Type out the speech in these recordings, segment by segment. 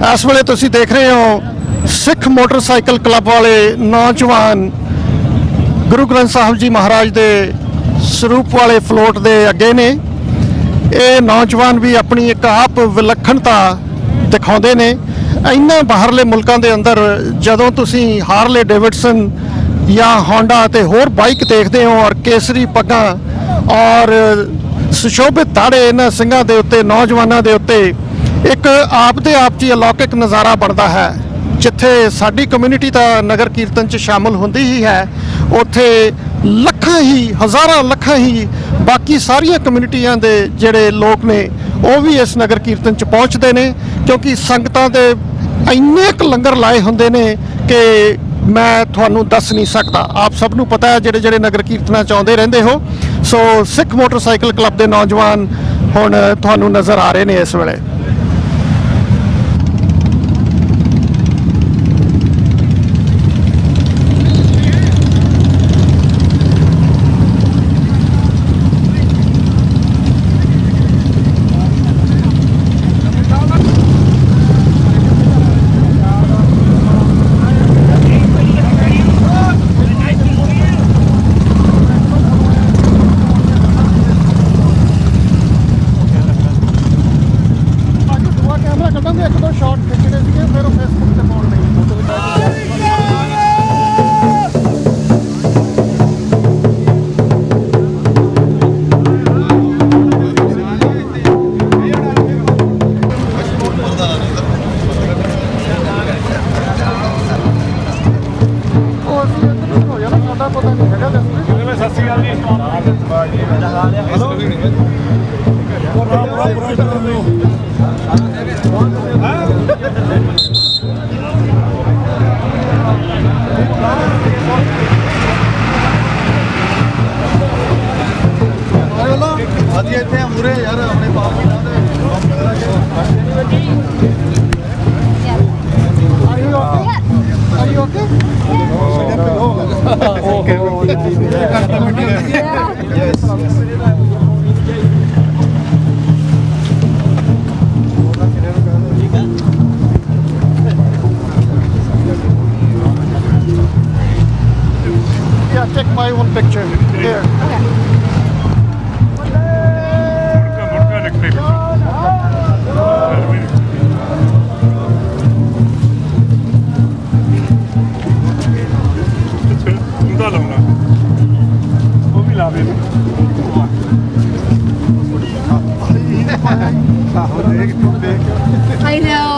इस वेले तुसीं देख रहे हो सिख मोटरसाइकिल क्लब वाले नौजवान गुरु ग्रंथ साहब जी महाराज के स्वरूप वाले फ्लोट के अगे ने। ये नौजवान भी अपनी एक आप विलक्षणता दिखाते ने। इन्हां बाहरले मुल्कां दे अंदर जदों तुसीं हार्ले डेविडसन या होंडा ते होर बाइक देखते हो और केसरी पग्गां और सुशोभित दाड़े इन्हां ਸਿੰਘਾਂ ਦੇ उत्ते नौजवानों के उत्ते एक आप दे आप जी अलौकिक नज़ारा बनता है। जिथे साडी कम्यूनिटी तो नगर कीर्तन च शामिल होंदी ही है, उत्थे लखां ही हज़ारां लखां ही बाकी सारिया कम्यूनिटियां दे जिहड़े लोग ने वो भी इस नगर कीर्तन च पहुँचते हैं, क्योंकि संगतां दे इन्ने क लंगर लाए होंदे ने कि मैं तुहानूं दस नहीं सकता। आप सब नूं पता है जिहड़े जिहड़े नगर कीर्तना च आउंदे रहिंदे हो। सो सिख मोटरसाइकिल क्लब के नौजवान हुण तुहानूं नज़र आ रहे हैं इस वेले। Take my own picture here. I know.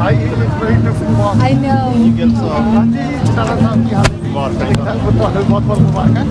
It's very difficult. I know. You get some. बहुत बहुत मुबारक है।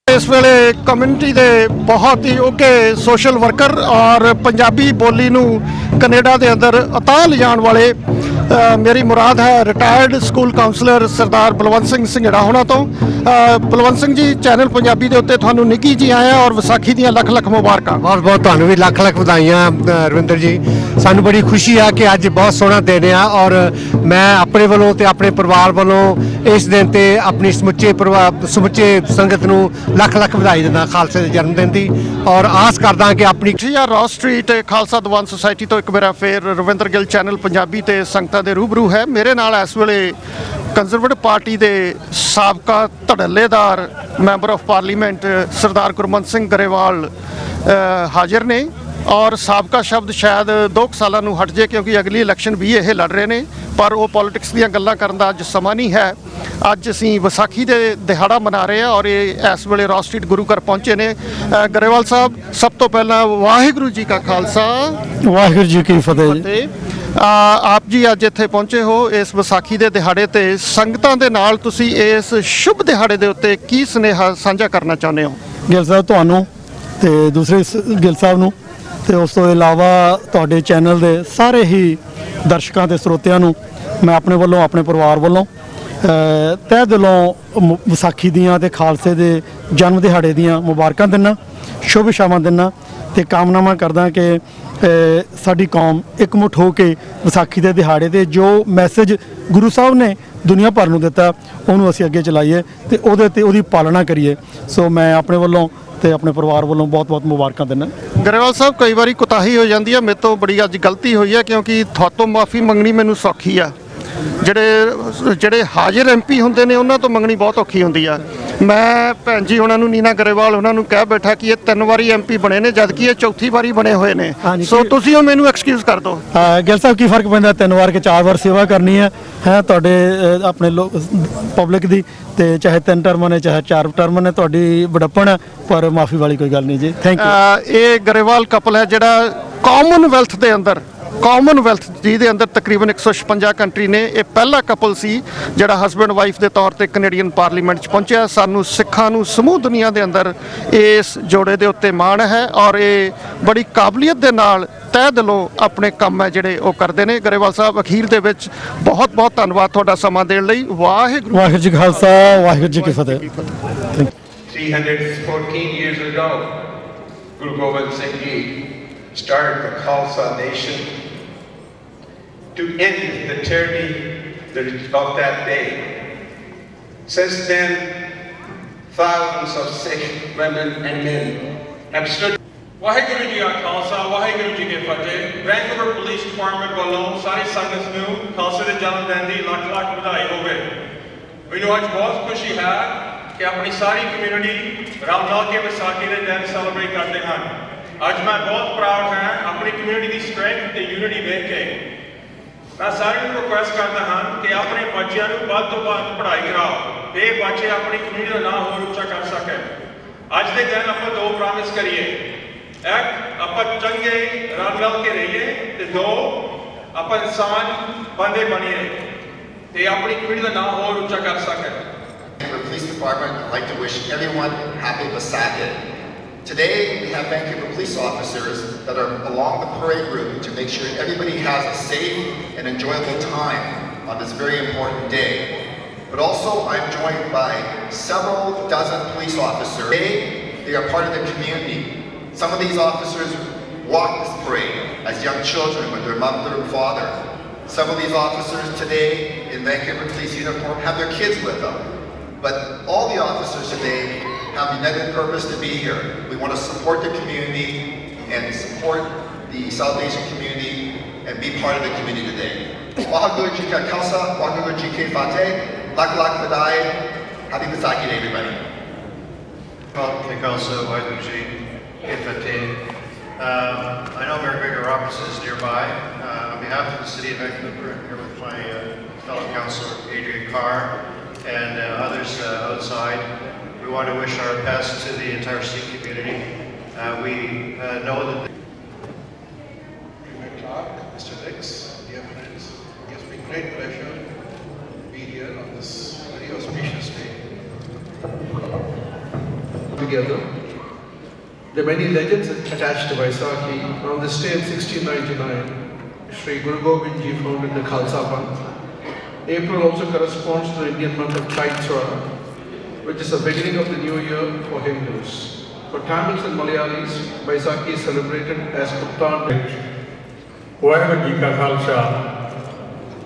इस वेले कम्यूनिटी के बहुत ही ओके सोशल वर्कर और पंजाबी बोली नूं कनेडा के अंदर अता ले जाने वाले मेरी मुराद है रिटायर्ड स्कूल काउंसलर सरदार बलवंत सिंह संघेड़ा होना तो। बलवंत सिंह जी, चैनल पंजाबी के उत्ते तुहानूं निੱਘੀ जी आया और विसाखी दी लख लख मुबारक। बहुत बहुत तुहानूं भी लख लख बधाइयां रविंदर जी। सानूं बड़ी खुशी है कि अज बहुत सोहना दिन आ और मैं अपने वालों ते अपने परिवार वालों इस दिन ते अपनी समुचे संगत नूं लख लख बधाई दिंदा खालसे दे जन्मदिन दी और आस करदा कि अपनी रॉस स्ट्रीट खालसा दीवान सोसाइटी तो एक बार फिर रविंदर गिल चैनल पंजाबी ते संगतां दे रूबरू है। मेरे नाल इस वेले कंजरवेटिव पार्टी के साबका धड़ल्लेदार मैंबर ऑफ पार्लीमेंट सरदार गुरमंत सिंह गरेवाल हाजिर ने और साबका शब्द शायद 2 सालों हट जाए क्योंकि अगली इलैक्शन भी ये लड़ रहे हैं, पर वो पॉलिटिक्स दी गल्लां करन दा अज समा नहीं है। ਅੱਜ ਅਸੀਂ ਵਿਸਾਖੀ ਦੇ ਦਿਹਾੜਾ ਮਨਾ ਰਹੇ ਹਾਂ ਔਰ ਇਹ ਇਸ ਵੇਲੇ ਰਾਜ ਸਟਰੀਟ ਗੁਰੂ ਘਰ ਪਹੁੰਚੇ ਨੇ। ਗਰੇਵਾਲ ਸਾਹਿਬ, ਸਭ ਤੋਂ ਪਹਿਲਾਂ ਵਾਹਿਗੁਰੂ ਜੀ ਕਾ ਖਾਲਸਾ ਵਾਹਿਗੁਰੂ ਜੀ ਕੀ ਫਤਿਹ ਜੀ। ਤੇ ਆਪ ਜੀ ਅੱਜ ਇੱਥੇ ਪਹੁੰਚੇ ਹੋ ਇਸ ਵਿਸਾਖੀ ਦੇ ਦਿਹਾੜੇ ਤੇ ਸੰਗਤਾਂ ਦੇ ਨਾਲ, ਤੁਸੀਂ ਇਸ ਸ਼ੁਭ ਦਿਹਾੜੇ ਦੇ ਉੱਤੇ ਕੀ ਸੁਨੇਹਾ ਸਾਂਝਾ ਕਰਨਾ ਚਾਹੁੰਦੇ ਹੋ? ਗਿੱਲ ਸਾਹਿਬ ਤੁਹਾਨੂੰ ਤੇ ਦੂਸਰੇ ਗਿੱਲ ਸਾਹਿਬ ਨੂੰ ਤੇ ਉਸ ਤੋਂ ਇਲਾਵਾ ਤੁਹਾਡੇ ਚੈਨਲ ਦੇ ਸਾਰੇ ਹੀ ਦਰਸ਼ਕਾਂ ਤੇ ਸਰੋਤਿਆਂ ਨੂੰ ਮੈਂ ਆਪਣੇ ਵੱਲੋਂ, ਆਪਣੇ ਪਰਿਵਾਰ ਵੱਲੋਂ ਤਹਿ ਦਿਲੋਂ ਵਿਸਾਖੀ ਦੀਆਂ ਤੇ ਖਾਲਸੇ ਦੇ ਜਨਮ ਦਿਹਾੜੇ ਦੀਆਂ ਮੁਬਾਰਕਾਂ ਦਿੰਦਾ, ਸ਼ੁਭ ਇਛਾਵਾਂ ਦਿੰਦਾ ਤੇ ਕਾਮਨਾਵਾਂ ਕਰਦਾ ਕਿ ਸਾਡੀ ਕੌਮ ਇਕਮੁੱਠ ਹੋ ਕੇ ਵਿਸਾਖੀ ਦੇ ਦਿਹਾੜੇ ਤੇ ਜੋ ਮੈਸੇਜ ਗੁਰੂ ਸਾਹਿਬ ਨੇ ਦੁਨੀਆ ਭਰ ਨੂੰ ਦਿੱਤਾ ਉਹਨੂੰ ਅਸੀਂ ਅੱਗੇ ਚਲਾਈਏ ਤੇ ਉਹਦੇ ਤੇ ਉਹਦੀ ਪਾਲਣਾ ਕਰੀਏ। ਸੋ ਮੈਂ ਆਪਣੇ ਵੱਲੋਂ ਤੇ ਆਪਣੇ ਪਰਿਵਾਰ ਵੱਲੋਂ ਬਹੁਤ-ਬਹੁਤ ਮੁਬਾਰਕਾਂ ਦਿੰਦਾ। ਗਰੇਵਾਲ ਸਾਹਿਬ, ਕਈ ਵਾਰੀ ਕੁਤਾਹੀ ਹੋ ਜਾਂਦੀ ਹੈ, ਮੇਰੇ ਤੋਂ ਬੜੀ ਅੱਜ ਗਲਤੀ ਹੋਈ ਹੈ, ਕਿਉਂਕਿ ਤੁਹਾਤੋਂ ਮਾਫੀ ਮੰਗਣੀ ਮੈਨੂੰ ਸੌਖੀ ਆ। ਜਿਹੜੇ ਹਾਜ਼ਰ ਐਮਪੀ ਹੁੰਦੇ ਨੇ ਉਹਨਾਂ ਤੋਂ ਮੰਗਣੀ ਬਹੁਤ ਔਖੀ ਹੁੰਦੀ ਆ। ਮੈਂ ਭੈਣ ਜੀ ਉਹਨਾਂ ਨੂੰ, ਨੀਨਾ ਗਰੇਵਾਲ ਉਹਨਾਂ ਨੂੰ ਕਹਿ ਬੈਠਾ ਕਿ ਇਹ 3 ਵਾਰੀ ਐਮਪੀ ਬਣੇ ਨੇ, ਜਦਕਿ ਇਹ 4ਥੀ ਵਾਰੀ ਬਣੇ ਹੋਏ ਨੇ। ਸੋ ਤੁਸੀਂ ਉਹ ਮੈਨੂੰ ਐਕਸਕਿਊਜ਼ ਕਰ ਦਿਓ। ਗਿੱਲ ਸਾਹਿਬ, ਕੀ ਫਰਕ ਪੈਂਦਾ 3 ਵਾਰ ਕਿ 4 ਵਾਰ ਸੇਵਾ ਕਰਨੀ ਹੈ ਤੁਹਾਡੇ ਆਪਣੇ ਪਬਲਿਕ ਦੀ, ਤੇ ਚਾਹੇ 3 ਟਰਮਾਂ ਨੇ ਚਾਹੇ 4 ਟਰਮਾਂ ਨੇ, ਤੁਹਾਡੀ ਵਡੱਪਣ ਹੈ, ਪਰ ਮਾਫੀ ਵਾਲੀ ਕੋਈ ਗੱਲ ਨਹੀਂ ਜੀ। Thank you. ਇਹ ਗਰੇਵਾਲ ਕਪਲ ਹੈ ਜਿਹੜਾ ਕਾਮਨਵੈਲਥ ਜੀ ਦੇ ਅੰਦਰ ਤਕਰੀਬਨ 156 ਕੰਟਰੀ ਨੇ, ਇਹ ਪਹਿਲਾ ਕਪਲ ਸੀ ਜਿਹੜਾ ਹਸਬੈਂਡ ਵਾਈਫ ਦੇ ਤੌਰ ਤੇ ਕੈਨੇਡੀਅਨ ਪਾਰਲੀਮੈਂਟ 'ਚ ਪਹੁੰਚਿਆ। ਸਾਨੂੰ ਸਿੱਖਾਂ ਨੂੰ ਸਮੂਹ ਦੁਨੀਆ ਦੇ ਅੰਦਰ ਇਸ ਜੋੜੇ ਦੇ ਉੱਤੇ ਮਾਣ ਹੈ ਔਰ ਇਹ ਬੜੀ ਕਾਬਲੀਅਤ ਦੇ ਨਾਲ ਤਹਿ ਦਿਲੋਂ ਆਪਣੇ ਕੰਮ ਹੈ ਜਿਹੜੇ ਉਹ ਕਰਦੇ ਨੇ। ਗਰੇਵਾਲ ਸਾਹਿਬ, ਅਖੀਰ ਦੇ ਵਿੱਚ ਬਹੁਤ ਬਹੁਤ ਧੰਨਵਾਦ ਤੁਹਾਡਾ ਸਮਾਂ ਦੇਣ ਲਈ। ਵਾਹਿਗੁਰੂ ਜੀ ਕਾ ਖਾਲਸਾ, ਵਾਹਿਗੁਰੂ ਜੀ ਕੀ ਫਤਿਹ। 314 years ago, Guru Gobind Singh Ji started the Khalsa nation to end the tyranny of that day. Since then, thousands of Sikh women and men have stood. Waheguru ji ਕਾ ਖਾਲਸਾ, ਵਾਹਿਗੁਰੂ ਜੀ ਕੀ ਫਤਿਹ। ਵੈਨਕੂਵਰ ਪੁਲਿਸ ਡਿਪਾਰਟਮੈਂਟ ਵੱਲੋਂ ਸਾਰੀ ਸੰਗਤ ਨੂੰ ਖਾਲਸੇ ਦੇ ਜਨਮ ਦਿਨ ਦੀ ਲੱਖ ਲੱਖ ਵਧਾਈ ਹੋਵੇ। ਮੈਨੂੰ ਅੱਜ ਬਹੁਤ ਖੁਸ਼ੀ ਹੈ ਕਿ ਆਪਣੀ ਸਾਰੀ ਕਮਿਊਨਿਟੀ ਰਲ ਮਿਲ ਕੇ ਵਿਸਾਖੀ ਦੇ ਦਿਨ ਸੈਲੀਬ੍ਰੇਟ ਕਰਦੇ ਹਨ। ਅੱਜ ਮੈਂ ਬਹੁਤ ਪ੍ਰਾਊਡ ਹਾਂ ਆਪਣੀ ਕਮਿਊਨਿਟੀ ਦੀ ਸਟਰੈਂਥ ਤੇ ਯੂਨਿਟੀ ਵੇਖ ਕੇ। ਮੈਂ ਸਾਰਿਆਂ ਨੂੰ ਰਿਕੁਐਸਟ ਕਰਦਾ ਹਾਂ ਕਿ ਆਪਣੇ ਬੱਚਿਆਂ ਨੂੰ ਵੱਧ ਤੋਂ ਵੱਧ ਪੜ੍ਹਾਈ ਕਰਾਓ, ਇਹ ਬੱਚੇ ਆਪਣੀ ਕਮਿਊਨਿਟੀ ਦਾ ਨਾਮ ਹੋਰ ਉੱਚਾ ਕਰ ਸਕਣ। ਅੱਜ ਦੇ ਦਿਨ ਆਪਾਂ 2 ਪ੍ਰੋਮਿਸ ਕਰੀਏ, ਇੱਕ ਆਪਾਂ ਚੰਗੇ ਰਲ ਮਿਲ ਕੇ ਰਹੀਏ ਤੇ 2 ਆਪਾਂ ਇਨਸਾਨ ਬੰਦੇ ਬਣੀਏ ਤੇ ਆਪਣੀ ਕਮਿਊਨਿਟੀ ਦਾ ਨਾਮ ਹੋਰ ਉੱਚਾ ਕਰ ਸਕਣ। Police Department, I'd like to wish everyone happy Vaisakhi. Today we have Vancouver police officers that are along the parade route to make sure everybody has a safe and enjoyable time on this very important day. But also I'm joined by several dozen police officers. Today they are part of the community. Some of these officers walk this parade as young children with their mother and father. Some of these officers today in Vancouver police uniform have their kids with them. But all the officers today have the united purpose to be here. We want to support the community and support the South Asian community and be part of the community today. Wahaguru ji ka khalsa, wahaguru ji ki fateh, lak lak vadai, happy Vaisakhi Day everybody. Khalsa, wahaguru ji ki fateh. I know McGregor office is nearby. On behalf of the City of Vancouver, I'm here with my fellow councillor Adrian Carr and others outside. We want to wish our best to the entire Sikh community. We know that Mr. Dix, dear friends, it gives me great pleasure to be here on this very auspicious day. Together, there are many legends attached to Vaisakhi. On this day in 1699, Sri Guru Gobind Ji founded the Khalsa Panth. April also corresponds to the Indian month of Chaitra, which is the beginning of the new year for Hindus. For Tamils and Malayalis, Vaisakhi is celebrated as Kirtan. Waheguru ji ਕਾ ਖਾਲਸਾ,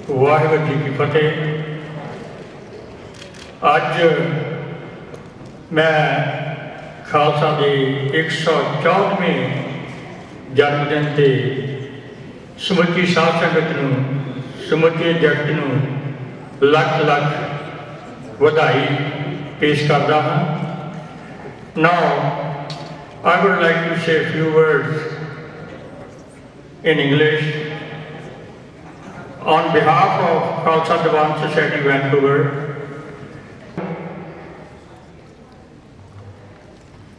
ਵਾਹਿਗੁਰੂ ਜੀ ਕੀ ਫਤਿਹ। ਅੱਜ ਮੈਂ ਖਾਲਸਾ ਦੇ 164ਵੇਂ ਜਨਮ ਦਿਨ ਤੇ ਸਮੁੱਚੀ ਸਾਧ ਸੰਗਤ ਨੂੰ, ਸਮੁੱਚੇ ਜਗਤ ਨੂੰ ਲੱਖ ਲੱਖ ਵਧਾਈ ਪੇਸ਼ ਕਰਦਾ ਹਾਂ। Now I would like to say a few words in English on behalf of Khalsa Diwan Society Vancouver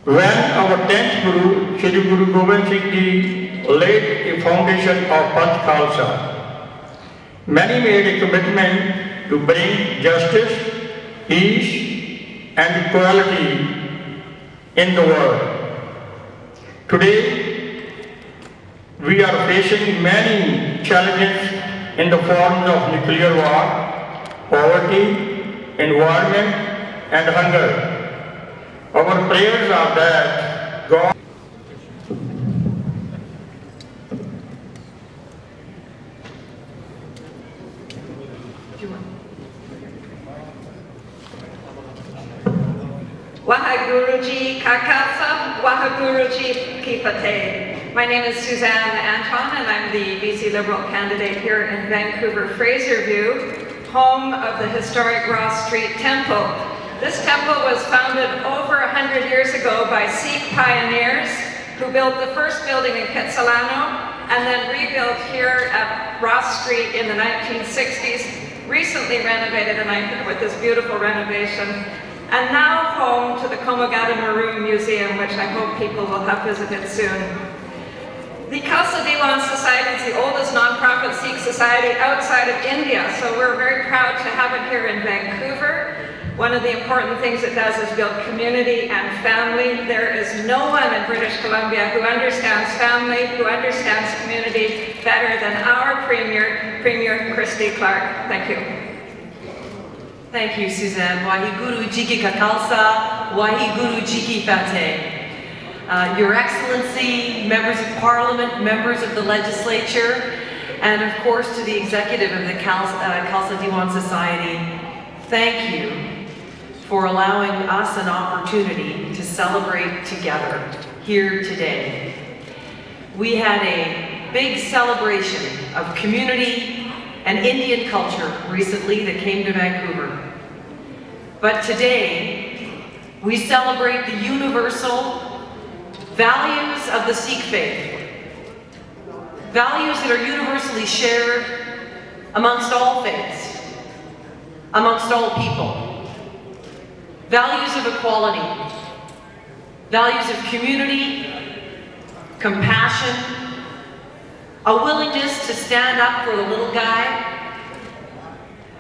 when our 10th Guru, Shri Guru Gobind Singh Ji, laid a foundation of Panth Khalsa. Many made a commitment to bring justice, peace and equality in the world. Today, we are facing many challenges in the forms of nuclear war, poverty, environment and hunger. Our prayers are that God Waheguru Ji Ka Khalsa, Waheguru Ji Ki Fateh. My name is Suzanne Anton and I'm the BC Liberal candidate here in Vancouver Fraserview, home of the historic Ross Street Temple. This temple was founded over 100 years ago by Sikh pioneers who built the first building in Kitsilano and then rebuilt here at Ross Street in the 1960s, recently renovated and I with this beautiful renovation, and now home to the Komagata Maroon Museum, which I hope people will have visited soon. The Khalsa Diwan Society is the oldest non-profit Sikh society outside of India, so we're very proud to have it here in Vancouver. One of the important things it does is build community and family. There is no one in British Columbia who understands family, who understands community better than our Premier Christy Clark. Thank you. Thank you, Suzanne. Waheguru Ji Ki Khalsa, Waheguru Ji Ki Fateh. Your Excellency, members of Parliament, members of the Legislature, and of course to the executive of the Khalsa Diwan Society, thank you for allowing us an opportunity to celebrate together here today. We had a big celebration of community and Indian culture recently that came to Vancouver. But today, we celebrate the universal values of the Sikh faith. Values that are universally shared amongst all faiths, amongst all people. Values of equality, values of community, compassion, a willingness to stand up for the little guy,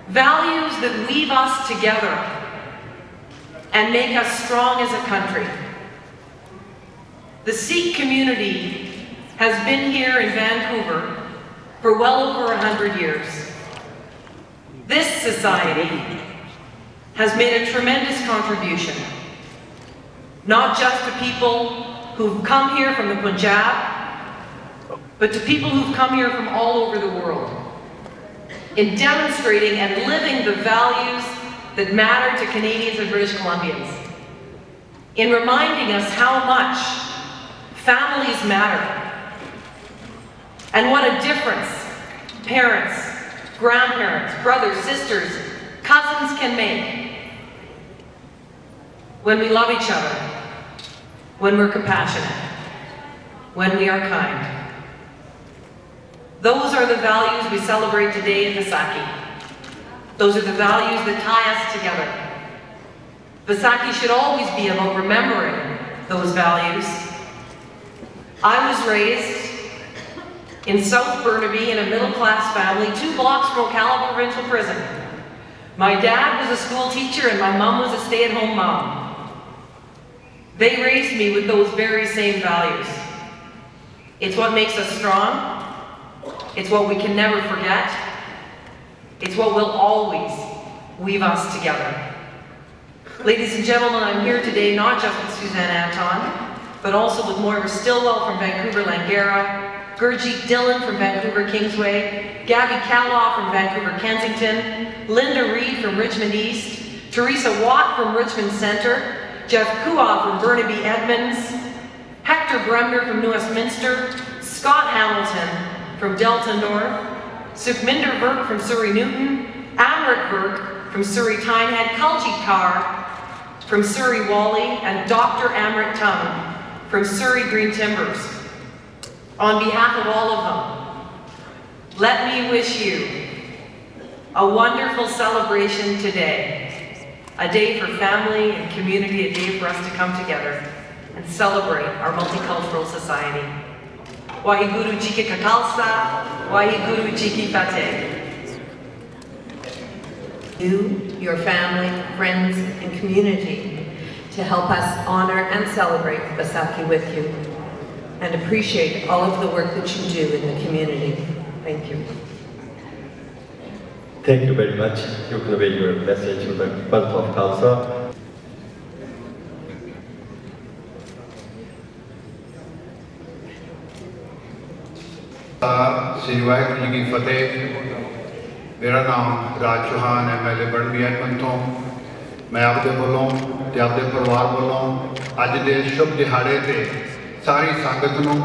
values that weave us together and make us strong as a country. The Sikh community has been here in Vancouver for well over 100 years. This society has made a tremendous contribution, not just to people who've come here from the Punjab, but to people who've come here from all over the world, in demonstrating and living the values that matter to Canadians and British Columbians, in reminding us how much families matter, and what a difference parents, grandparents, brothers, sisters, cousins can make when we love each other, when we're compassionate, when we are kind. Those are the values we celebrate today in Vaisakhi. Those are the values that tie us together. Vaisakhi should always be about remembering those values. I was raised in South Burnaby in a middle-class family, 2 blocks from Ocala Provincial Prison. My dad was a school teacher and my mom was a stay-at-home mom. They raised me with those very same values. It's what makes us strong. It's what we can never forget. It's what will always weave us together. Ladies and gentlemen, I'm here today not just with Suzanne Anton, but also with Moira Stillwell from Vancouver Langara, Gurjeet Dillon from Vancouver Kingsway, Gabby Caloff from Vancouver Kensington, Linda Reed from Richmond East, Teresa Watt from Richmond Centre, Jeff Kua from Burnaby Edmonds, Hector Bremner from New Westminster, Scott Hamilton from Delta North, Sukhminder Virk from Surrey Newton, Amrit Virk from Surrey Tynehead, Kaljit Kaur from Surrey Whalley, and Dr. Amrit Tum from Surrey Green Timbers. On behalf of all of them, let me wish you a wonderful celebration today. A day for family and community, a day for us to come together. and celebrate our multicultural society. Waheguru Ji Ka Khalsa, Waheguru Ji Ki Fateh. You, your family, friends, and community to help us honor and celebrate Vaisakhi with you and appreciate all of the work that you do in the community. Thank you. Thank you very much. You convey your message with the birth of Khalsa. Shri Waheguru ji की फतेह। मेरा नाम राज Chauhan MLA बड़बिया पंथों। मैं आपके वालों ते आपके परिवार वालों अज के शुभ दिहाड़े ते सारी संगत नूं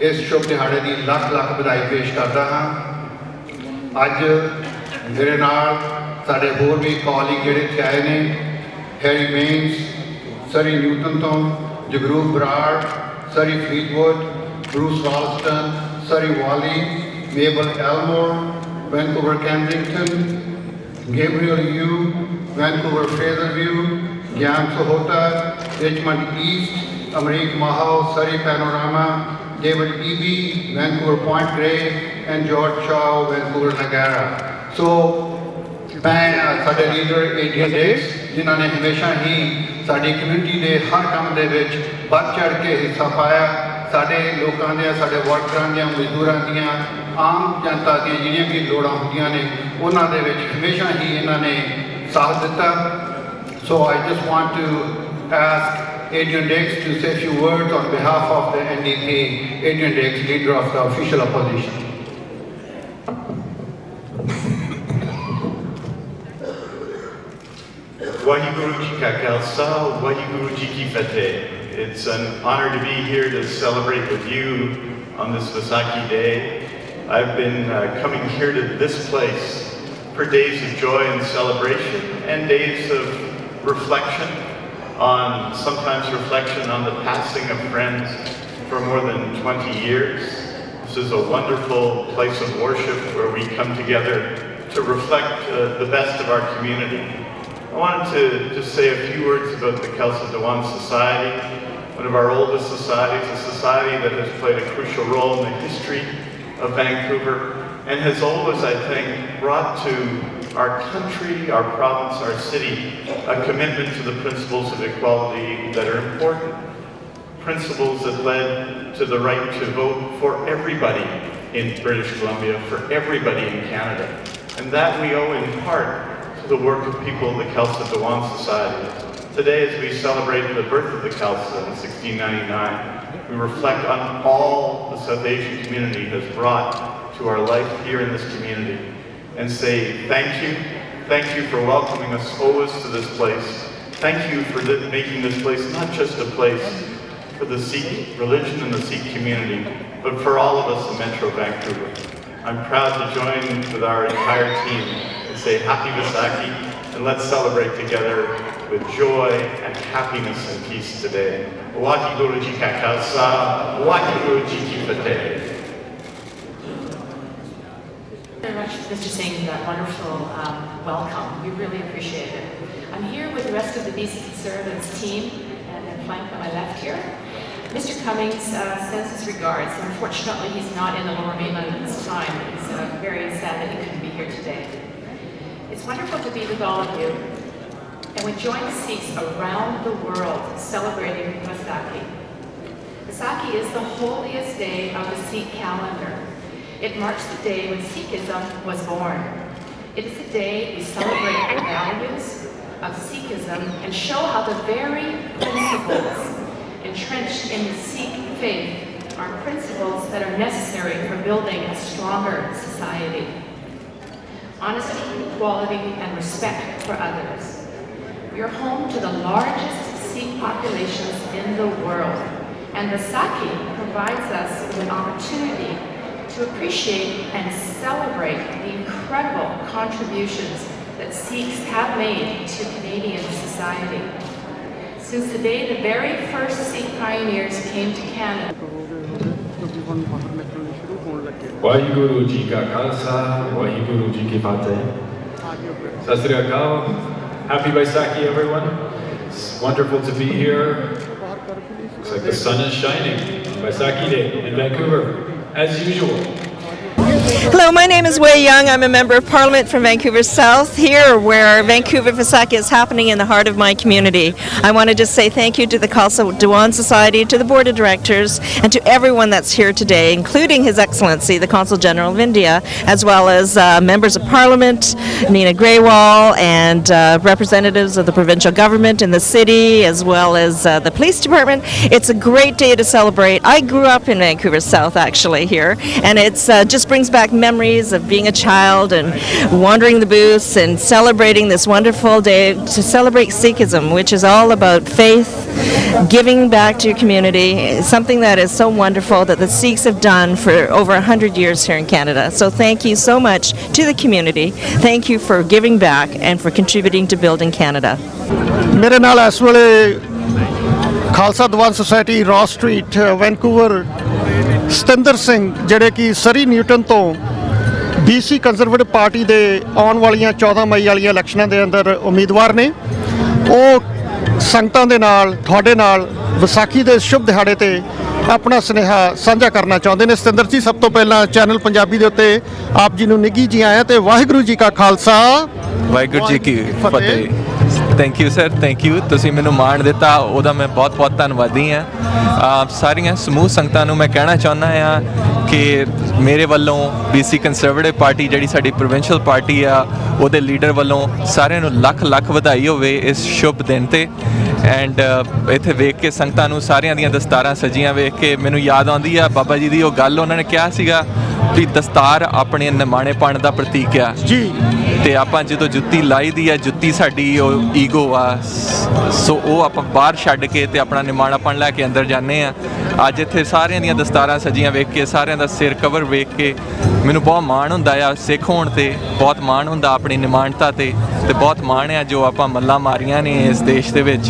इस शुभ दिहाड़े की लख लख बधाई पेश करता हाँ। अज मेरे नाल साडे होर भी कॉलीग जिहड़े इत्थे आए ने, हैरी मेन्स, सरी न्यूटन तो, जगरूप बराड़, सरी फरीदवुड, ब्रूस रॉल्स्टन, सरी वाली, मेबल Elmore, Vancouver Kensington, Gabriel Yu, Vancouver Fraserview, Gyan Sohota, Richmond East, Amrik Mahal, Surrey Panorama, David Eby, Vancouver Point Grey, and George Shaw, Vancouver Niagara. So, मैं साडे लीडर एडियन डेक्स जिन्होंने हमेशा ही साडी community के हर काम दे विच बढ़ चढ़ के हिस्सा पाया। साडे लोकां दे साडे वर्करां दे मजदूरां दियां आम जनता दी जिहड़ियां भी लोड़ां हुंदियां ने उन्हां दे विच हमेशा ही इन्हां ने साथ दिता। So I just want to ask Adrian Dix to say a few words on behalf of the NDP. Adrian Dix, leader of the official opposition. Waheguru Ji Ka Khalsa, Waheguru Ji Ki Fateh. It's an honor to be here to celebrate with you on this Vaisakhi Day. I've been coming here to this place for days of joy and celebration and days of reflection sometimes reflection on the passing of friends for more than 20 years. This is a wonderful place of worship where we come together to reflect the best of our community. I wanted to just say a few words about the Khalsa Diwan Society, one of our oldest societies, a society that has played a crucial role in the history of Vancouver and has always, I think, brought to our country, our province, our city, a commitment to the principles of equality that are important. Principles that led to the right to vote for everybody in British Columbia, for everybody in Canada. And that we owe in part the work of people of the Khalsa Diwan Society. Today, as we celebrate the birth of the Khalsa in 1699, we reflect on all the South Asian community has brought to our life here in this community and say thank you. Thank you for welcoming us always to this place. Thank you for making this place not just a place for the Sikh religion and the Sikh community, but for all of us in Metro Vancouver. I'm proud to join with our entire team and say Happy Vaisakhi, and let's celebrate together with joy and happiness and peace today. Waheguru Ji Ka Khalsa, Waheguru Ji Ki Fateh. Very much, Mr. Singh, for that wonderful welcome. We really appreciate it. I'm here with the rest of the BC Conservatives team, and then flanked on my left here. Mr. Cummings sends his regards. Unfortunately, he's not in the Lower Mainland at this time. He's very sad that he couldn't be here today. It's wonderful to be with all of you, and we join Sikhs around the world celebrating Vaisakhi. Vaisakhi is the holiest day of the Sikh calendar. It marks the day when Sikhism was born. It is the day we celebrate the values of Sikhism and show how the very principles entrenched in the Sikh faith are principles that are necessary for building a stronger society. Honesty, equality, and respect for others. We are home to the largest Sikh populations in the world, and Vaisakhi provides us with an opportunity to appreciate and celebrate the incredible contributions that Sikhs have made to Canadian society. Since the day the very first Sikh pioneers came to Canada. Waheguru Ji Ka Khalsa, Waheguru Ji Ki Fateh. Sat Sri Akal. Happy Vaisakhi, everyone. It's wonderful to be here. Looks like the sun is shining on Vaisakhi Day in Vancouver, as usual. Hello, my name is Wei Young. I'm a member of Parliament from Vancouver South, here where Vancouver Vaisakhi is happening in the heart of my community. I want to just say thank you to the Khalsa Diwan Society, to the Board of Directors, and to everyone that's here today, including His Excellency, the Consul General of India, as well as members of Parliament, Nina Grewal, and representatives of the provincial government in the city, as well as the police department. It's a great day to celebrate. I grew up in Vancouver South, actually, here, and it's just brings back memories of being a child and wandering the booths and celebrating this wonderful day to celebrate Sikhism, which is all about faith, giving back to your community, something that is so wonderful that the Sikhs have done for over 100 years here in Canada. So thank you so much to the community. Thank you for giving back and for contributing to building Canada. ਮੇਰੇ ਨਾਲ ਇਸ ਵੇਲੇ Khalsa Diwan society Ross Street Vancouver Satinder Singh ਜਿਹੜੇ ਕਿ Surrey Newton ਤੋਂ BC Conservative party ਦੇ ਆਉਣ ਵਾਲੀਆਂ 14 ਮਈ ਵਾਲੀਆਂ ਇਲੈਕਸ਼ਨਾਂ ਦੇ ਅੰਦਰ ਉਮੀਦਵਾਰ ਨੇ ਉਹ ਸੰਗਤਾਂ ਦੇ ਨਾਲ ਤੁਹਾਡੇ ਨਾਲ ਵਿਸਾਖੀ ਦੇ ਸ਼ੁਭ ਦਿਹਾੜੇ ਤੇ ਆਪਣਾ ਸੁਨੇਹਾ ਸਾਂਝਾ ਕਰਨਾ ਚਾਹੁੰਦੇ ਨੇ। ਸਤਿੰਦਰ ਜੀ ਸਭ ਤੋਂ ਪਹਿਲਾਂ ਚੈਨਲ ਪੰਜਾਬੀ ਦੇ ਉੱਤੇ ਆਪ ਜੀ ਨੂੰ ਨਿੱਘੀ ਜੀ ਆਇਆਂ ਤੇ ਵਾਹਿਗੁਰੂ ਜੀ ਕਾ ਖਾਲਸਾ ਵਾਹਿਗੁਰੂ ਜੀ ਕੀ ਫਤਿਹ। Thank you sir, thank you. ਤੁਸੀਂ ਮੈਨੂੰ ਮਾਣ ਦਿੱਤਾ ਉਹਦਾ ਮੈਂ ਬਹੁਤ ਬਹੁਤ ਧੰਨਵਾਦੀ ਹਾਂ। ਸਾਰੀਆਂ ਸਮੂਹ ਸੰਗਤਾਂ ਨੂੰ ਮੈਂ ਕਹਿਣਾ ਚਾਹੁੰਦਾ ਹਾਂ ਕਿ ਮੇਰੇ ਵੱਲੋਂ BC ਕੰਜ਼ਰਵੇਟਿਵ ਪਾਰਟੀ ਜਿਹੜੀ ਸਾਡੀ ਪ੍ਰੋਵਿੰਸ਼ੀਅਲ ਪਾਰਟੀ ਆ ਉਹਦੇ ਲੀਡਰ ਵੱਲੋਂ ਸਾਰਿਆਂ ਨੂੰ ਲੱਖ ਲੱਖ ਵਧਾਈ ਹੋਵੇ ਇਸ ਸ਼ੁਭ ਦਿਨ ਤੇ। ਐਂਡ ਇੱਥੇ ਵੇਖ ਕੇ ਸੰਗਤਾਂ ਨੂੰ ਸਾਰਿਆਂ ਦੀਆਂ ਦਸਤਾਰਾਂ ਸਜੀਆਂ ਵੇਖ ਕੇ ਮੈਨੂੰ ਯਾਦ ਆਉਂਦੀ ਆ ਬਾਬਾ ਜੀ ਦੀ ਉਹ ਗੱਲ ਉਹਨਾਂ ਨੇ ਕਿਹਾ ਸੀਗਾ ਵੀ ਦਸਤਾਰ ਆਪਣੇ ਨਿਮਾਣੇਪਣ ਦਾ ਪ੍ਰਤੀਕ ਆ ਜੀ। ਤੇ ਆਪਾਂ ਜਦੋਂ ਜੁੱਤੀ ਲਾਈ ਦੀ ਆ ਜੁੱਤੀ ਸਾਡੀ ਉਹ ਈਗੋ ਆ, ਸੋ ਉਹ ਆਪਾਂ ਬਾਹਰ ਛੱਡ ਕੇ ਤੇ ਆਪਣਾ ਨਿਮਾਣਾਪਣ ਲੈ ਕੇ ਅੰਦਰ ਜਾਂਦੇ ਆ। ਅੱਜ ਇੱਥੇ ਸਾਰਿਆਂ ਦੀਆਂ ਦਸਤਾਰਾਂ ਸਜੀਆਂ ਵੇਖ ਕੇ ਸਾਰਿਆਂ ਦਾ ਸਿਰ ਕਵਰ ਵੇਖ ਕੇ ਮੈਨੂੰ ਬਹੁਤ ਮਾਣ ਹੁੰਦਾ ਆ ਸਿੱਖ ਹੋਣ ਤੇ, ਬਹੁਤ ਮਾਣ ਹੁੰਦਾ ਆਪਣੀ ਨਿਮਾਣਤਾ ਤੇ ਬਹੁਤ ਮਾਣ ਆ ਜੋ ਆਪਾਂ ਮੱਲਾਂ ਮਾਰੀਆਂ ਨੇ ਇਸ ਦੇਸ਼ ਦੇ ਵਿੱਚ।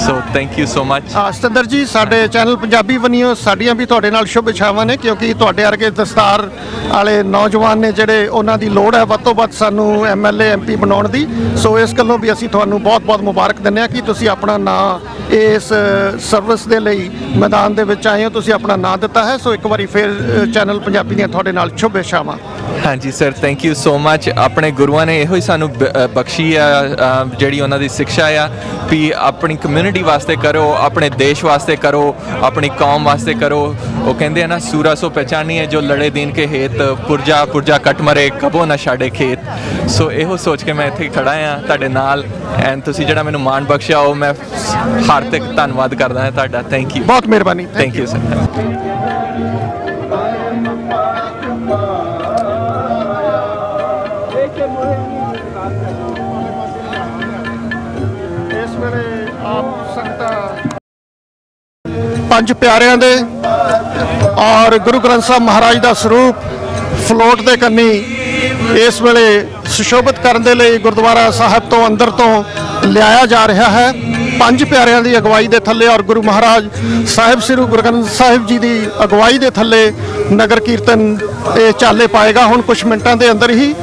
So thank you so much. Satinder ਜੀ ਸਾਡੇ ਚੈਨਲ ਪੰਜਾਬੀ ਵੱਲੋਂ ਸਾਡੀਆਂ ਵੀ ਤੁਹਾਡੇ ਨਾਲ ਸ਼ੁਭ ਇਛਾਵਾਂ ਨੇ ਕਿਉਂਕਿ ਤੁਹਾਡੇ ਵਰਗੇ ਦਸਤਾਰ ਵਾਲੇ ਨੌਜਵਾਨ ਨੇ ਜਿਹੜੇ ਉਹਨਾਂ ਦੀ ਲੋੜ ਹੈ ਵੱਧ ਤੋਂ ਵੱਧ ਸਾਨੂੰ MLA MP ਬਣਾਉਣ ਦੀ। ਸੋ ਇਸ ਗੱਲੋਂ ਵੀ ਅਸੀਂ ਤੁਹਾਨੂੰ ਬਹੁਤ ਬਹੁਤ ਮੁਬਾਰਕ ਦਿੰਦੇ ਹਾਂ ਕਿ ਤੁਸੀਂ ਆਪਣਾ ਨਾਂ ਇਸ ਸਰਵਿਸ ਦੇ ਲਈ ਮੈਦਾਨ ਦੇ ਵਿੱਚ ਆਏ ਹੋ, ਤੁਸੀਂ ਆਪਣਾ ਨਾਂ ਦਿੱਤਾ ਹੈ। ਸੋ ਇੱਕ ਵਾਰੀ ਫਿਰ ਚੈਨਲ ਪੰਜਾਬੀ ਦੀਆਂ ਤੁਹਾਡੇ ਨਾਲ ਸ਼ੁਭ ਇਛਾਵਾਂ। ਹਾਂਜੀ sir, thank you so much. ਆਪਣੇ ਗੁਰੂਆਂ ਨੇ ਇਹੋ ਹੀ ਸਾਨੂੰ ਬਖਸ਼ੀ ਆ ਜਿਹੜੀ ਉਹਨਾਂ ਦੀ ਸਿੱਖਿਆ ਆ ਵੀ ਆਪਣੀ ਕਮਿਊਨਿਟੀ ਵਾਸਤੇ ਕਰੋ, ਆਪਣੇ ਦੇਸ਼ ਵਾਸਤੇ ਕਰੋ, ਆਪਣੀ ਕੌਮ ਵਾਸਤੇ ਕਰੋ। ਉਹ ਕਹਿੰਦੇ ਆ ਨਾ ਸੂਰਾ ਸੋ ਪਹਿਚਾਨੀ ਹੈ ਜੋ ਲੜੇ ਦੀਨ ਕੇ ਹੇਤ, ਪੁਰਜਾ ਪੁਰਜਾ ਕੱਟ ਮਰੇ ਕਬੋ ਨਾ ਛਾੜੇ ਖੇਤ। ਸੋ ਇਹੋ ਸੋਚ ਕੇ ਮੈਂ ਇੱਥੇ ਖੜਾ ਹਾਂ ਤੁਹਾਡੇ ਨਾਲ ਐਂਡ ਤੁਸੀਂ ਜਿਹੜਾ ਮੈਨੂੰ ਮਾਣ ਬਖਸ਼ਿਆ ਉਹ ਮੈਂ ਹਾਰਦਿਕ ਧੰਨਵਾਦ ਕਰਦਾ ਹਾਂ ਤੁਹਾਡਾ। ਥੈਂਕ ਯੂ, ਬਹੁਤ ਮਿਹਰਬਾਨੀ। Thank you sir. ਪੰਜ ਪਿਆਰਿਆਂ ਦੇ ਔਰ ਗੁਰੂ ਗ੍ਰੰਥ ਸਾਹਿਬ ਮਹਾਰਾਜ ਦਾ ਸਰੂਪ ਫਲੋਟ ਦੇ ਕੰਨੀ ਇਸ ਵੇਲੇ ਸੁਸ਼ੋਭਿਤ ਕਰਨ ਦੇ ਲਈ ਗੁਰਦੁਆਰਾ ਸਾਹਿਬ ਤੋਂ ਅੰਦਰ ਤੋਂ ਲਿਆਇਆ ਜਾ ਰਿਹਾ ਹੈ। ਪੰਜ ਪਿਆਰਿਆਂ ਦੀ ਅਗਵਾਈ ਦੇ ਥੱਲੇ ਔਰ ਗੁਰੂ ਮਹਾਰਾਜ ਸਾਹਿਬ ਸ੍ਰੀ ਗੁਰੂ ਗ੍ਰੰਥ ਸਾਹਿਬ ਜੀ ਦੀ ਅਗਵਾਈ ਦੇ ਥੱਲੇ ਨਗਰ ਕੀਰਤਨ ਇਹ ਚਾਲੇ ਪਾਏਗਾ। ਹੁਣ ਕੁਝ ਮਿੰਟਾਂ ਦੇ ਅੰਦਰ ਹੀ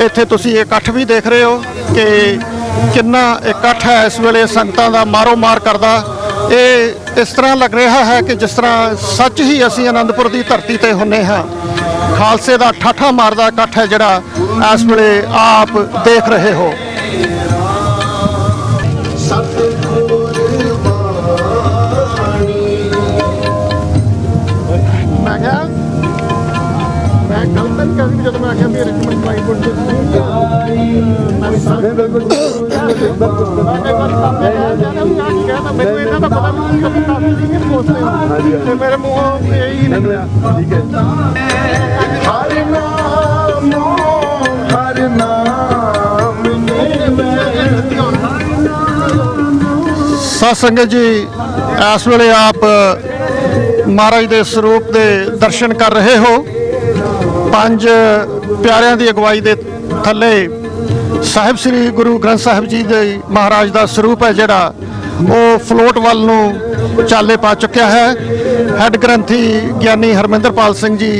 ਇੱਥੇ ਤੁਸੀਂ ਇਕੱਠ ਵੀ ਦੇਖ ਰਹੇ ਹੋ ਕਿ ਕਿੰਨਾ ਇਕੱਠ ਹੈ ਇਸ ਵੇਲੇ ਸੰਗਤਾਂ ਦਾ ਮਾਰੋ ਮਾਰ ਕਰਦਾ। ਇਹ ਇਸ ਤਰ੍ਹਾਂ ਲੱਗ ਰਿਹਾ ਹੈ ਕਿ ਜਿਸ ਤਰ੍ਹਾਂ ਸੱਚ ਹੀ ਅਸੀਂ ਅਨੰਦਪੁਰ ਦੀ ਧਰਤੀ ਤੇ ਹੁੰਨੇ ਹਾਂ। ਖਾਲਸੇ ਦਾ ਠਾਠਾ ਮਾਰਦਾ ਇਕੱਠ ਹੈ ਜਿਹੜਾ ਇਸ ਵੇਲੇ ਆਪ ਦੇਖ ਰਹੇ ਹੋ। ਜਦੋਂ ਮੈਂ ਆਖਿਆ ਵੀ ਰਿਕਮੈਂਡ ਬਾਈਪੋਰਟ ਮੈਨੂੰ ਇਹਨਾਂ ਦਾ ਪਤਾ ਨਹੀਂ ਕਦੀ ਕਾਫੀ ਸੀ ਪੋਸਟਦੇ ਤੇ ਮੇਰੇ ਮੂੰਹੋਂ ਇਹੀ ਨਿਕਲਿਆ। ਠੀਕ ਹੈ, ਹਰ ਨਾਮ ਸਾਧ ਸੰਗਤ ਜੀ ਇਸ ਵੇਲੇ ਆਪ ਮਹਾਰਾਜ ਦੇ ਸਰੂਪ ਦੇ ਦਰਸ਼ਨ ਕਰ ਰਹੇ ਹੋ। ਪੰਜ ਪਿਆਰਿਆਂ ਦੀ ਅਗਵਾਈ ਦੇ ਥੱਲੇ ਸਾਹਿਬ ਸ੍ਰੀ ਗੁਰੂ ਗ੍ਰੰਥ ਸਾਹਿਬ ਜੀ ਦੇ ਮਹਾਰਾਜ ਦਾ ਸਰੂਪ ਹੈ ਜਿਹੜਾ ਉਹ ਫਲੋਟ ਵੱਲ ਨੂੰ ਚਾਲੇ ਪਾ ਚੁੱਕਿਆ ਹੈ। ਹੈੱਡ ਗ੍ਰੰਥੀ ਗਿਆਨੀ ਹਰਮਿੰਦਰਪਾਲ ਸਿੰਘ ਜੀ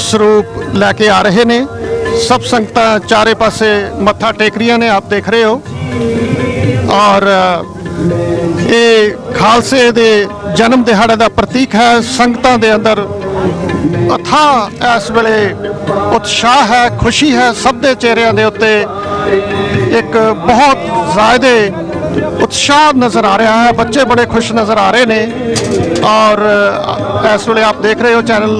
ਸਰੂਪ ਲੈ ਕੇ ਆ ਰਹੇ ਨੇ। ਸਭ ਸੰਗਤਾਂ ਚਾਰੇ ਪਾਸੇ ਮੱਥਾ ਟੇਕ ਰਹੀਆਂ ਨੇ, ਆਪ ਦੇਖ ਰਹੇ ਹੋ। ਔਰ ਇਹ ਖਾਲਸੇ ਦੇ ਜਨਮ ਦਿਹਾੜੇ ਦਾ ਪ੍ਰਤੀਕ ਹੈ। ਸੰਗਤਾਂ ਦੇ ਅੰਦਰ ਅਥਾਹ ਇਸ ਵੇਲੇ ਉਤਸ਼ਾਹ ਹੈ, ਖੁਸ਼ੀ ਹੈ। ਸਭ ਦੇ ਚਿਹਰਿਆਂ ਦੇ ਉੱਤੇ ਇੱਕ ਬਹੁਤ ज़्यादा उत्साह नज़र आ रहा है। बच्चे बड़े खुश नज़र आ रहे हैं और इस वे आप देख रहे हो चैनल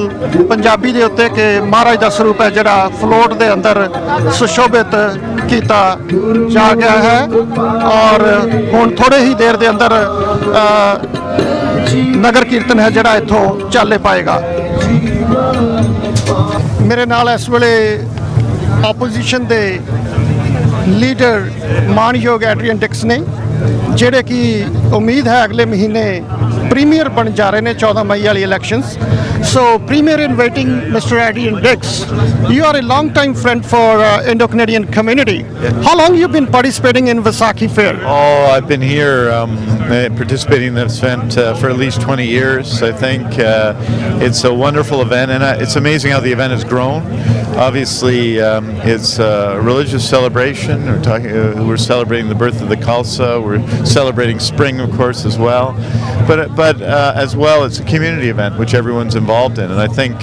पंजाबी के उत्ते कि महाराज का स्वरूप है जोड़ा फ्लोट के अंदर सुशोभित किया जा गया है और हुण थोड़े ही देर के अंदर नगर कीर्तन है जोड़ा इत्थों चल पाएगा। मेरे नाल इस वेले ओपोजिशन के लीडर मानयोग एड्रियन डिक्स ने ਜਿਹੜੇ कि उम्मीद है अगले महीने प्रीमियर बन जा रहे हैं 14 मई वाली elections. So Premier in waiting, Mr. Adrian Dix, you are a long time friend for Indo-Canadian community. How long you been participating in Vaisakhi Fair? Oh, I've been here participating in this event for at least 20 years. I think it's a wonderful event, and it's amazing how the event has grown. Obviously, it's a religious celebration. We're celebrating the birth of the Khalsa. We're celebrating spring, of course, as well. But as well, it's a community event which everyone's involved in. And I think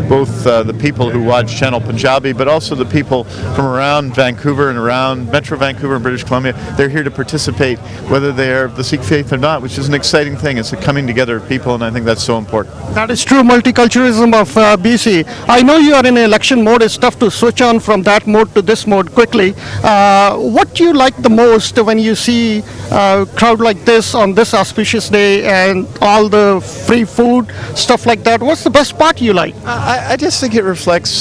both the people who watch Channel Punjabi, but also the people from around Vancouver and around Metro Vancouver and British Columbia, they're here to participate, whether they're of the Sikh faith or not, which is an exciting thing. It's a coming together of people, and I think that's so important. That is true multiculturalism of BC. I know you are in election mode. It's tough to switch on from that mode to this mode quickly. What do you like the most when you see a crowd like this on this auspicious day and all the free food, stuff like that? What's the best part you like? I just think it reflects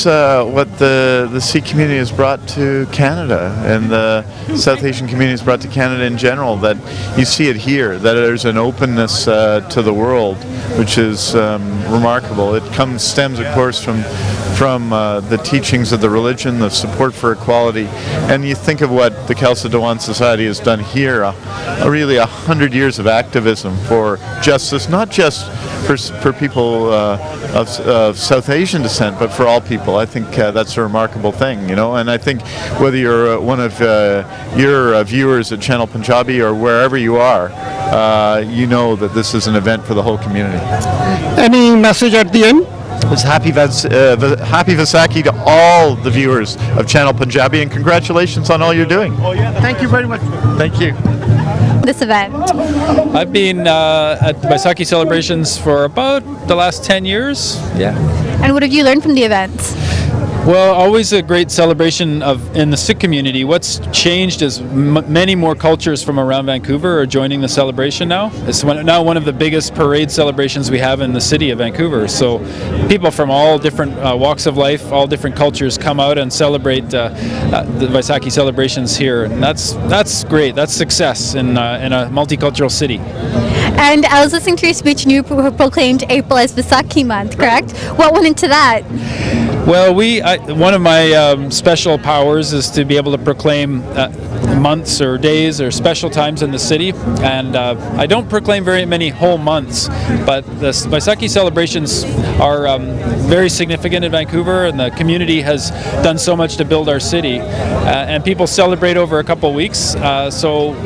what the Sikh community has brought to Canada and the South Asian community has brought to Canada in general, that you see it here, that there's an openness to the world, which is remarkable. It stems, of course, from the teachings of the religion, the support for equality, and you think of what the Khalsa Dewan Society has done here, really 100 years of activism for justice, not just for people of South Asian descent, but for all people. I think that's a remarkable thing, you know, and I think whether you're one of your viewers at Channel Punjabi or wherever you are, you know that this is an event for the whole community. Any message at the end? It's happy Vaisakhi to all the viewers of Channel Punjabi, and congratulations on all you're doing. Thank you very much. Thank you. This event? I've been at the Vaisakhi celebrations for about the last 10 years. Yeah. And what have you learned from the events? Well, always a great celebration in the Sikh community. What's changed is many more cultures from around Vancouver are joining the celebration now. It's now one of the biggest parade celebrations we have in the city of Vancouver. So people from all different walks of life, all different cultures come out and celebrate the Vaisakhi celebrations here. And that's great. That's success in a multicultural city. And I was listening to your speech and you proclaimed April as Vaisakhi month, correct? What went into that? Well, one of my special powers is to be able to proclaim months or days or special times in the city, and I don't proclaim very many whole months, but the Vaisakhi celebrations are very significant in Vancouver, and the community has done so much to build our city, and people celebrate over a couple weeks, so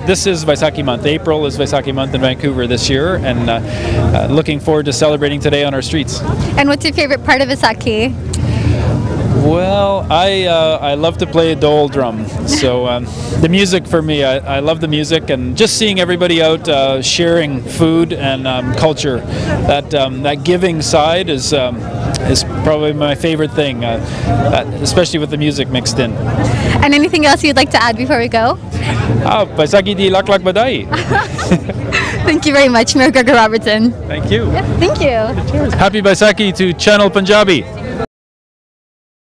this is Vaisakhi month. April is Vaisakhi month in Vancouver this year, and looking forward to celebrating today on our streets. And what's your favorite part of Vaisakhi? Well, I love to play a dole drum, so the music for me, I love the music, and just seeing everybody out sharing food and culture, that giving side is probably my favorite thing, especially with the music mixed in. And anything else you'd like to add before we go? Vaisakhi di lakh lakh badai. Thank you very much, Mayor Gregor Robertson. Thank you. Yeah, thank you. Happy Vaisakhi to Channel Punjabi.